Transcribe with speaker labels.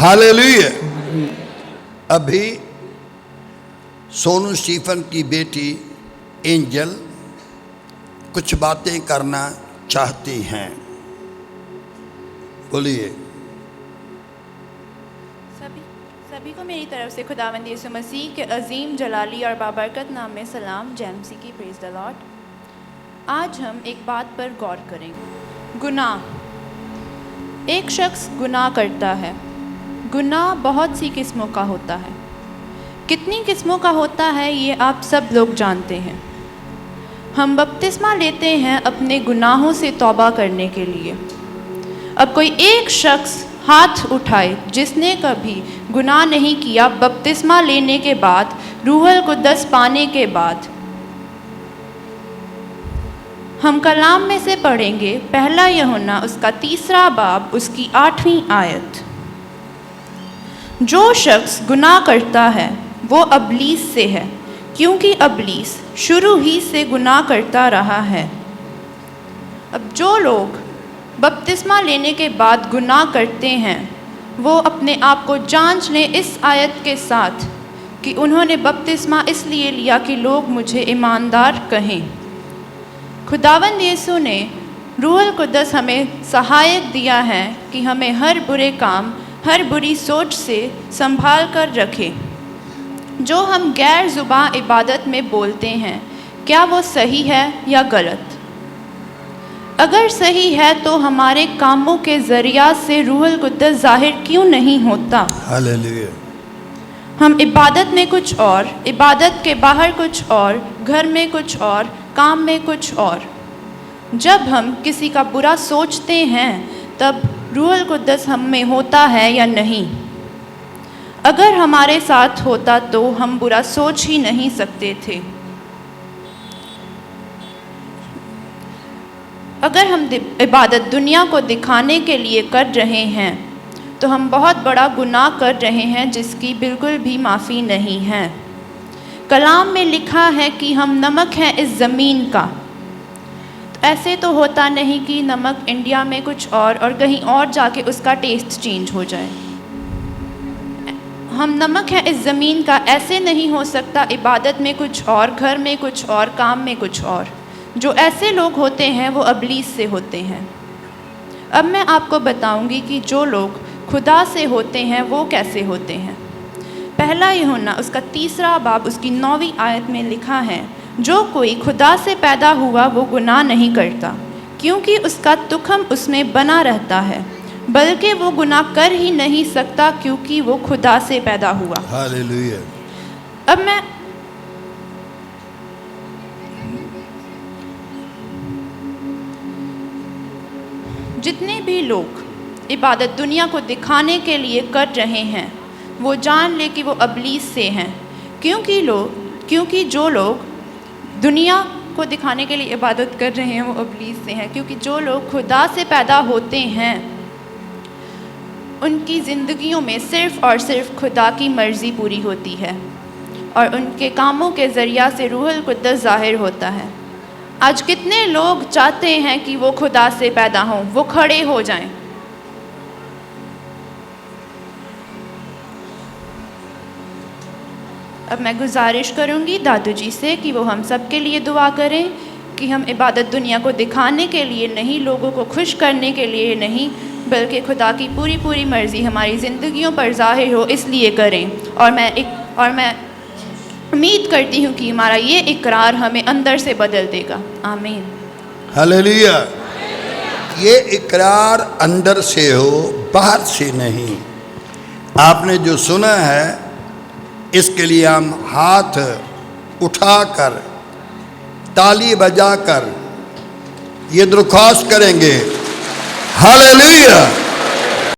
Speaker 1: Hallelujah. अभी Sonu Stephen की बेटी एंजल कुछ बातें करना चाहती हैं, बोलिए।
Speaker 2: सभी को मेरी तरफ से खुदावंद यीशु मसीह के अजीम जलाली और बाबरकत नाम में सलाम। जेएमसी की प्रेज द लॉर्ड। आज हम एक बात पर गौर करेंगे। गुनाह। एक शख्स गुनाह करता है। गुनाह बहुत सी किस्मों का होता है। कितनी किस्मों का होता है ये आप सब लोग जानते हैं। हम बपतिस्मा लेते हैं अपने गुनाहों से तौबा करने के लिए। अब कोई एक शख्स हाथ उठाए जिसने कभी गुनाह नहीं किया, बपतिस्मा लेने के बाद, रूहुल कुद्दस पाने के बाद। हम कलाम में से पढ़ेंगे पहला यूहन्ना उसका 3 बाब उसकी 8वीं आयत। जो शख्स गुनाह करता है वो अबलीस से है, क्योंकि अबलीस शुरू ही से गुनाह करता रहा है। अब जो लोग बपतिस्मा लेने के बाद गुनाह करते हैं वो अपने आप को जांच लें इस आयत के साथ कि उन्होंने बपतिस्मा इसलिए लिया कि लोग मुझे ईमानदार कहें। खुदावंद यीशु ने रूहुल कुद्दस हमें सहायक दिया है कि हमें हर बुरे काम, हर बुरी सोच से संभाल कर रखें। जो हम गैर ज़ुबान इबादत में बोलते हैं, क्या वो सही है या गलत? अगर सही है तो हमारे कामों के ज़रिया से रूहुल कुद्दस ज़ाहिर क्यों नहीं होता?
Speaker 1: हालेलुया।
Speaker 2: हम इबादत में कुछ और, इबादत के बाहर कुछ और, घर में कुछ और, काम में कुछ और। जब हम किसी का बुरा सोचते हैं तब रूहुल कुद्दस हम में होता है या नहीं? अगर हमारे साथ होता तो हम बुरा सोच ही नहीं सकते थे। अगर हम इबादत दुनिया को दिखाने के लिए कर रहे हैं तो हम बहुत बड़ा गुनाह कर रहे हैं जिसकी बिल्कुल भी माफ़ी नहीं है। कलाम में लिखा है कि हम नमक हैं इस ज़मीन का। तो ऐसे तो होता नहीं कि नमक इंडिया में कुछ और कहीं और जाके उसका टेस्ट चेंज हो जाए। हम नमक हैं इस ज़मीन का, ऐसे नहीं हो सकता इबादत में कुछ और, घर में कुछ और, काम में कुछ और। जो ऐसे लोग होते हैं वो अबलीस से होते हैं। अब मैं आपको बताऊंगी कि जो लोग खुदा से होते हैं वो कैसे होते हैं। पहला यूहन्ना उसका 3 बाब उसकी 9वीं आयत में लिखा है, जो कोई खुदा से पैदा हुआ वो गुनाह नहीं करता, क्योंकि उसका तुख़म उसमें बना रहता है, बल्कि वो गुनाह कर ही नहीं सकता क्योंकि वो खुदा से पैदा हुआ।
Speaker 1: हालेलुया।
Speaker 2: अब मैं जितने भी लोग इबादत दुनिया को दिखाने के लिए कर रहे हैं वो जान ले कि वो अबलीस से हैं, क्योंकि जो लोग दुनिया को दिखाने के लिए इबादत कर रहे हैं वो अबलीस से हैं। क्योंकि जो लोग खुदा से पैदा होते हैं उनकी ज़िंदगियों में सिर्फ़ और सिर्फ खुदा की मर्ज़ी पूरी होती है और उनके कामों के ज़रिया से रूहुल कुद्दस ज़ाहिर होता है। आज कितने लोग चाहते हैं कि वो खुदा से पैदा हों, वो खड़े हो जाएं। अब मैं गुजारिश करूंगी दादू जी से कि वो हम सब के लिए दुआ करें कि हम इबादत दुनिया को दिखाने के लिए नहीं, लोगों को खुश करने के लिए नहीं, बल्कि खुदा की पूरी पूरी मर्ज़ी हमारी ज़िंदगियों पर ज़ाहिर हो इसलिए करें। और मैं उम्मीद करती हूँ कि हमारा ये इकरार हमें अंदर से बदल देगा। आमीन।
Speaker 1: हालेलुया। ये इकरार अंदर से हो, बाहर से नहीं। आपने जो सुना है इसके लिए हम हाथ उठाकर, ताली बजाकर ये दरख्वास्त करेंगे। हालेलुया।